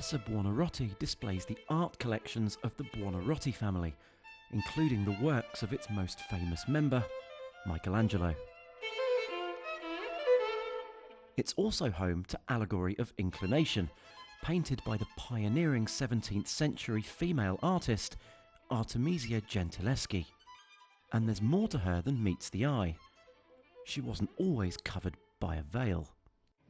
Casa Buonarroti displays the art collections of the Buonarroti family, including the works of its most famous member, Michelangelo. It's also home to Allegory of Inclination, painted by the pioneering 17th century female artist Artemisia Gentileschi. And there's more to her than meets the eye. She wasn't always covered by a veil.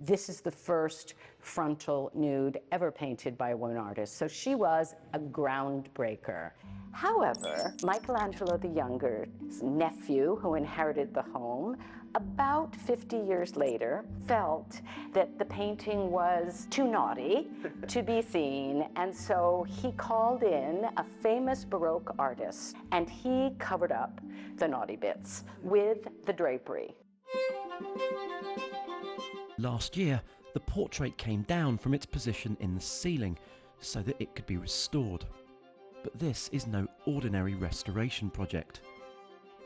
This is the first frontal nude ever painted by a woman artist, so she was a groundbreaker. However, Michelangelo the Younger's nephew, who inherited the home, about 50 years later, felt that the painting was too naughty to be seen, and so he called in a famous Baroque artist, and he covered up the naughty bits with the drapery. Last year, the portrait came down from its position in the ceiling so that it could be restored. But this is no ordinary restoration project.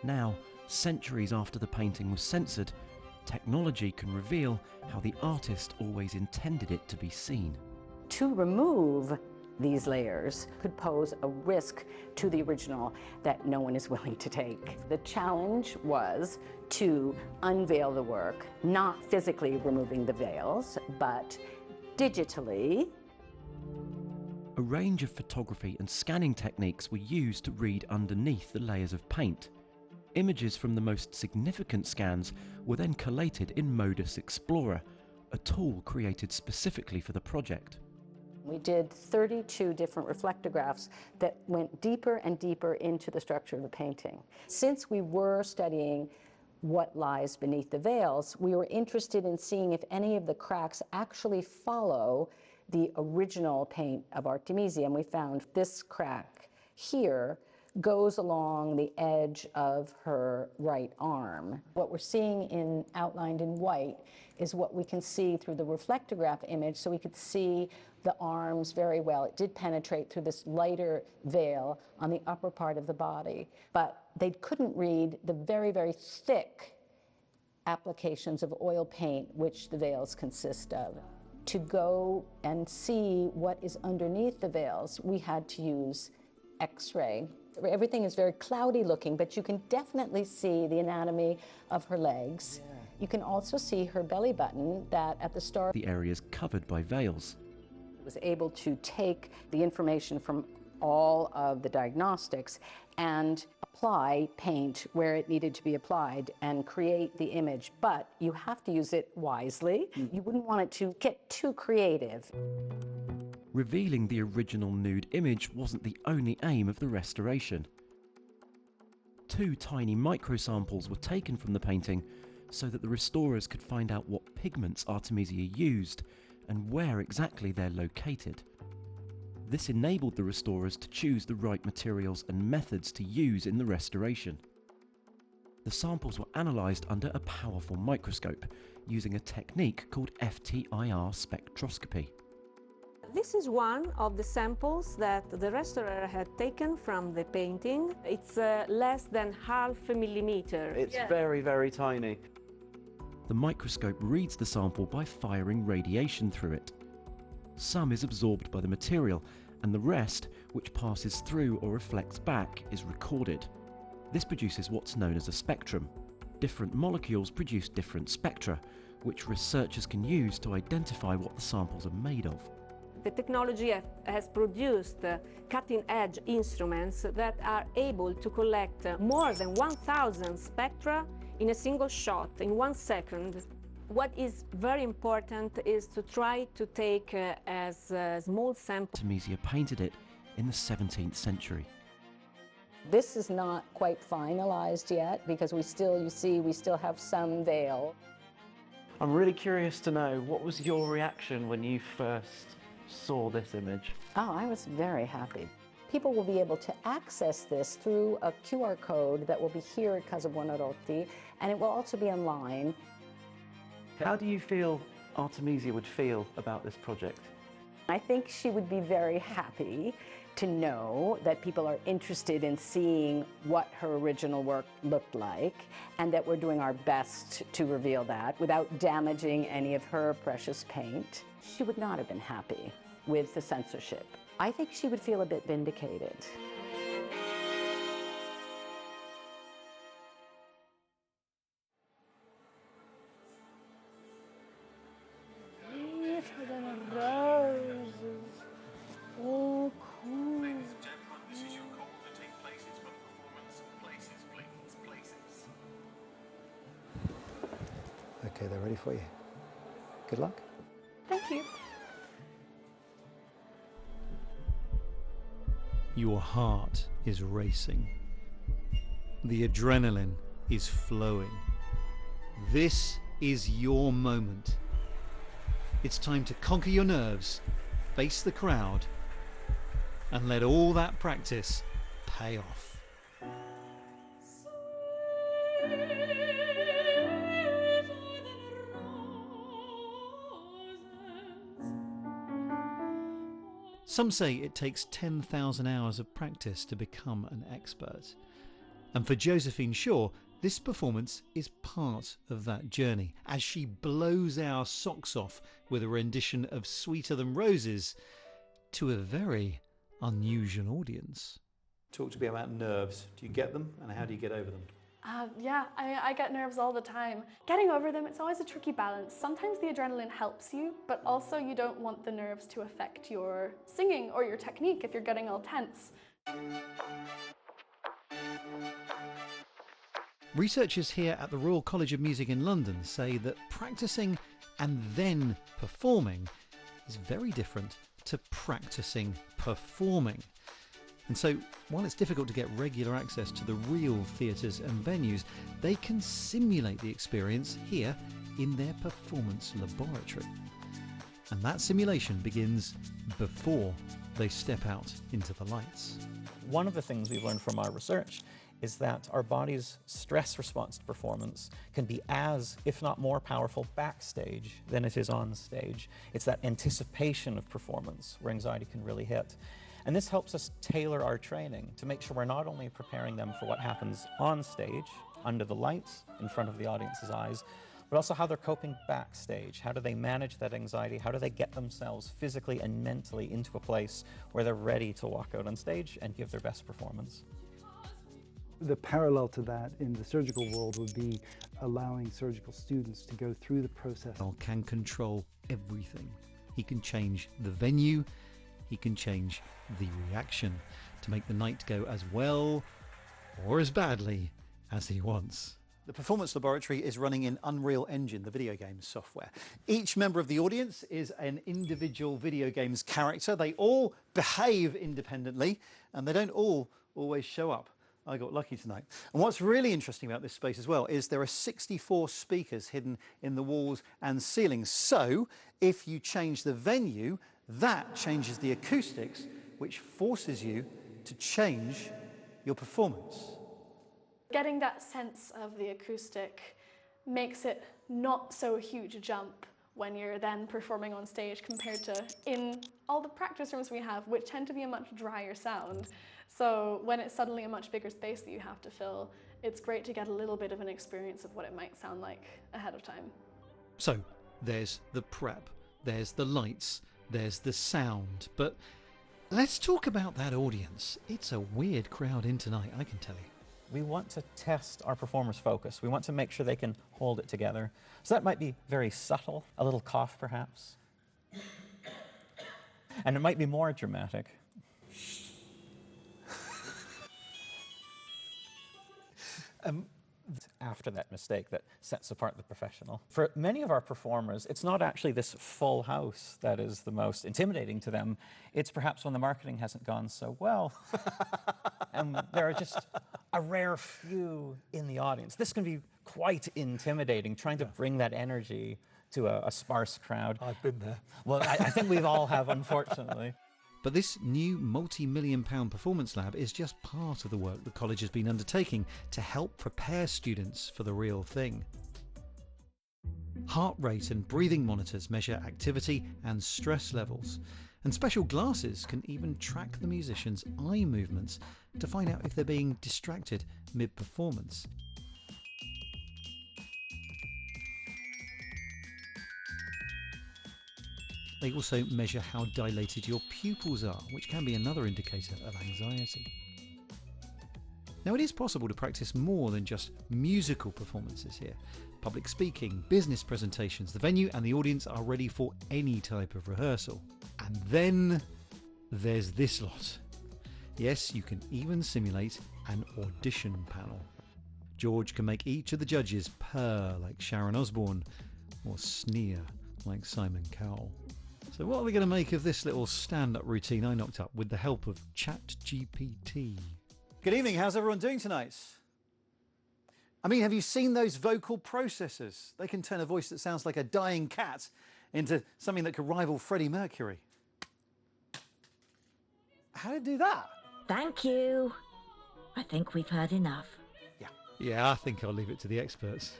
Now, centuries after the painting was censored, technology can reveal how the artist always intended it to be seen. To remove these layers could pose a risk to the original that no one is willing to take. The challenge was to unveil the work, not physically removing the veils, but digitally. A range of photography and scanning techniques were used to read underneath the layers of paint. Images from the most significant scans were then collated in Modus Explorer, a tool created specifically for the project. We did 32 different reflectographs that went deeper and deeper into the structure of the painting. Since we were studying what lies beneath the veils, we were interested in seeing if any of the cracks actually follow the original paint of Artemisia, and we found this crack here goes along the edge of her right arm. What we're seeing outlined in white is what we can see through the reflectograph image, so we could see the arms very well. It did penetrate through this lighter veil on the upper part of the body, but they couldn't read the very, very thick applications of oil paint which the veils consist of. To go and see what is underneath the veils, we had to use X-ray. Everything is very cloudy looking, but you can definitely see the anatomy of her legs. Yeah. You can also see her belly button that at the start... The areas covered by veils. Was able to take the information from all of the diagnostics and apply paint where it needed to be applied and create the image, but you have to use it wisely. You wouldn't want it to get too creative. Revealing the original nude image wasn't the only aim of the restoration. 2 tiny microsamples were taken from the painting so that the restorers could find out what pigments Artemisia used and where exactly they're located. This enabled the restorers to choose the right materials and methods to use in the restoration. The samples were analysed under a powerful microscope using a technique called FTIR spectroscopy. This is one of the samples that the restorer had taken from the painting. It's less than half a millimeter. It's very, very tiny. The microscope reads the sample by firing radiation through it. Some is absorbed by the material, and the rest, which passes through or reflects back, is recorded. This produces what's known as a spectrum. Different molecules produce different spectra, which researchers can use to identify what the samples are made of. The technology has produced cutting-edge instruments that are able to collect more than 1,000 spectra in a single shot, in 1 second. What is very important is to try to take as small sample. Artemisia painted it in the 17th century. This is not quite finalized yet because we still have some veil. I'm really curious to know, what was your reaction when you first saw this image? Oh, I was very happy. People will be able to access this through a QR code that will be here at Casa Buonarroti, and it will also be online. How do you feel Artemisia would feel about this project? I think she would be very happy to know that people are interested in seeing what her original work looked like, and that we're doing our best to reveal that without damaging any of her precious paint. She would not have been happy with the censorship. I think she would feel a bit vindicated. Okay, they're ready for you. Good luck. Thank you. Your heart is racing. The adrenaline is flowing. This is your moment. It's time to conquer your nerves, face the crowd, and let all that practice pay off. Some say it takes 10,000 hours of practice to become an expert. And for Josephine Shaw, this performance is part of that journey as she blows our socks off with a rendition of Sweeter Than Roses to a very unusual audience. Talk to me about nerves. Do you get them, and how do you get over them? Yeah, I get nerves all the time. Getting over them, it's always a tricky balance. Sometimes the adrenaline helps you, but also you don't want the nerves to affect your singing or your technique if you're getting all tense. Researchers here at the Royal College of Music in London say that practicing and then performing is very different to practicing performing. And so, while it's difficult to get regular access to the real theatres and venues, they can simulate the experience here in their performance laboratory. And that simulation begins before they step out into the lights. One of the things we've learned from our research is that our body's stress response to performance can be as, if not more powerful backstage than it is on stage. It's that anticipation of performance where anxiety can really hit. And this helps us tailor our training to make sure we're not only preparing them for what happens on stage, under the lights, in front of the audience's eyes, but also how they're coping backstage. How do they manage that anxiety? How do they get themselves physically and mentally into a place where they're ready to walk out on stage and give their best performance? The parallel to that in the surgical world would be allowing surgical students to go through the process. Can control everything. He can change the venue, he can change the reaction to make the night go as well or as badly as he wants. The Performance Laboratory is running in Unreal Engine, the video game software. Each member of the audience is an individual video games character. They all behave independently, and they don't all always show up. I got lucky tonight. And what's really interesting about this space as well is there are 64 speakers hidden in the walls and ceilings. So if you change the venue, that changes the acoustics, which forces you to change your performance. Getting that sense of the acoustic makes it not so huge a jump when you're then performing on stage compared to in all the practice rooms we have, which tend to be a much drier sound. So when it's suddenly a much bigger space that you have to fill, it's great to get a little bit of an experience of what it might sound like ahead of time. So there's the prep, there's the lights, there's the sound, but let's talk about that audience. It's a weird crowd in tonight, I can tell you. We want to test our performers' focus. We want to make sure they can hold it together. So that might be very subtle, a little cough perhaps. And it might be more dramatic. After that mistake that sets apart the professional. For many of our performers, it's not actually this full house that is the most intimidating to them. It's perhaps when the marketing hasn't gone so well. And there are just a rare few in the audience. This can be quite intimidating, trying to bring that energy to a sparse crowd. I've been there. Well, I think we've all have, unfortunately. But this new multi-million-pound performance lab is just part of the work the college has been undertaking to help prepare students for the real thing. Heart rate and breathing monitors measure activity and stress levels, and special glasses can even track the musicians' eye movements to find out if they're being distracted mid-performance. They also measure how dilated your pupils are, which can be another indicator of anxiety. Now, it is possible to practice more than just musical performances here. Public speaking, business presentations, the venue and the audience are ready for any type of rehearsal. And then there's this lot. Yes, you can even simulate an audition panel. George can make each of the judges purr like Sharon Osbourne or sneer like Simon Cowell. So what are we going to make of this little stand-up routine I knocked up with the help of ChatGPT? Good evening, how's everyone doing tonight? I mean, have you seen those vocal processors? They can turn a voice that sounds like a dying cat into something that could rival Freddie Mercury. How did it do that? Thank you. I think we've heard enough. Yeah, I think I'll leave it to the experts.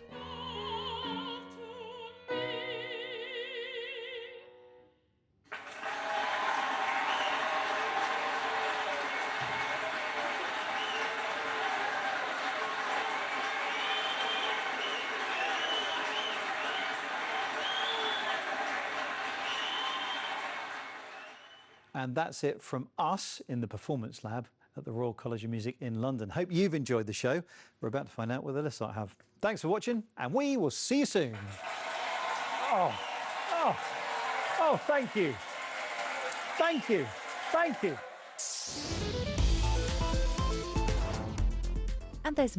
And that's it from us in the Performance Lab at the Royal College of Music in London. Hope you've enjoyed the show. We're about to find out whether Lissite have. Thanks for watching, and we will see you soon. Oh, thank you. Thank you. Thank you. And there's